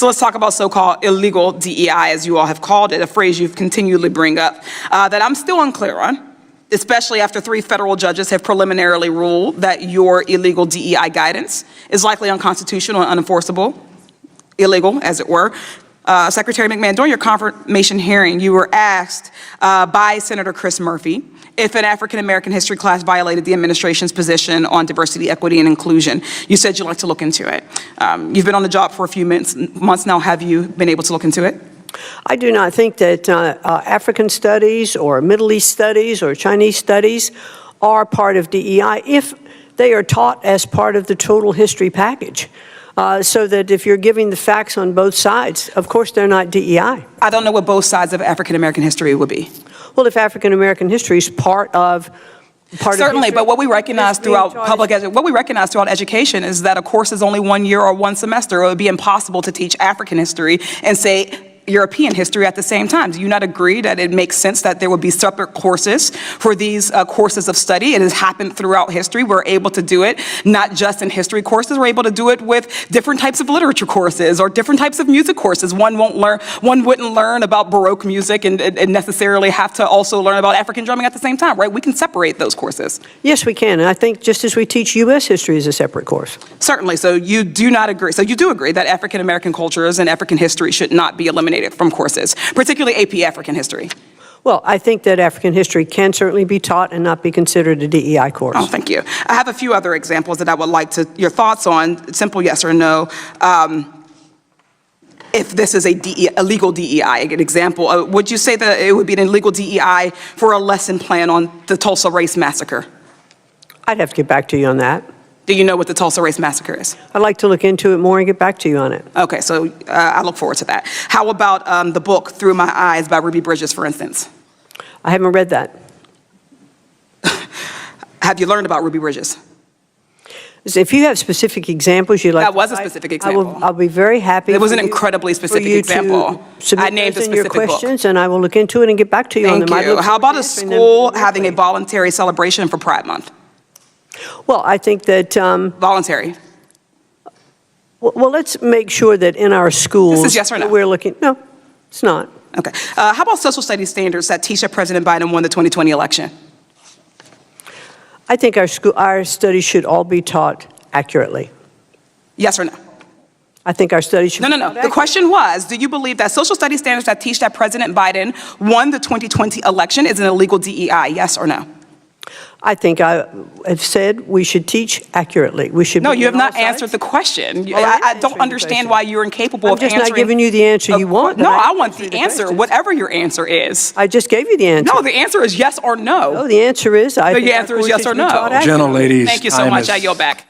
So let's talk about so-called illegal DEI, as you all have called it, a phrase you continually bring up, that I'm still unclear on, especially after 3 federal judges have preliminarily ruled that your illegal DEI guidance is likely unconstitutional and unenforceable, illegal, as it were. Secretary McMahon, during your confirmation hearing, you were asked by Senator Chris Murphy if an African-American history class violated the administration's position on diversity, equity, and inclusion. You said you'd like to look into it. You've been on the job for a few months now. Have you been able to look into it? I do not think that African studies or Middle East studies or Chinese studies are part of DEI if they are taught as part of the total history package. So that if you're giving the facts on both sides, of course they're not DEI. I don't know what both sides of African-American history would be. Well, if African-American history is part of certainly, but what we recognize throughout throughout education is that a course is only 1 year or 1 semester. It would be impossible to teach African history and say European history at the same time. Do you not agree that it makes sense that there would be separate courses for these courses of study? It has happened throughout history. We're able to do it not just in history courses. We're able to do it with different types of literature courses or different types of music courses. One wouldn't learn about Baroque music and necessarily have to also learn about African drumming at the same time, right? We can separate those courses. Yes, we can. And I think just as we teach U.S. history as a separate course. Certainly. So you do not agree. So you do agree that African-American cultures and African history should not be eliminated from courses, particularly AP African history. Well, I think that African history can certainly be taught and not be considered a DEI course. Oh, thank you. I have a few other examples that I would like your thoughts on, simple yes or no. If this is a legal DEI, an example, would you say that it would be an illegal DEI for a lesson plan on the Tulsa Race Massacre? I'd have to get back to you on that. Do you know what the Tulsa Race Massacre is? I'd like to look into it more and get back to you on it. Okay, so I look forward to that. How about the book Through My Eyes by Ruby Bridges, for instance? I haven't read that. Have you learned about Ruby Bridges? If you have specific examples you'd like that was a specific example. I'll be very happy. It was an incredibly specific example. I named a specific questions book. And I will look into it and get back to you on them. Thank you. How about a school having a voluntary celebration for Pride Month? Well, I think that voluntary. Well, let's make sure that in our schools this is yes or no? We're looking. No, it's not. Okay. How about social studies standards that teach that President Biden won the 2020 election? I think our studies should all be taught accurately. Yes or no? I think our studies should. No. The question was, do you believe that social studies standards that teach that President Biden won the 2020 election is an illegal DEI? Yes or no? I think I have said we should teach accurately. We should. No, you have not answered the question. I don't understand why you're incapable of answering. I'm just not giving you the answer you want. No, I want the answer, whatever your answer is. I just gave you the answer. No, the answer is yes or no. No, the answer is the answer is yes or no. Gentleladies. Thank you so much. I yield back.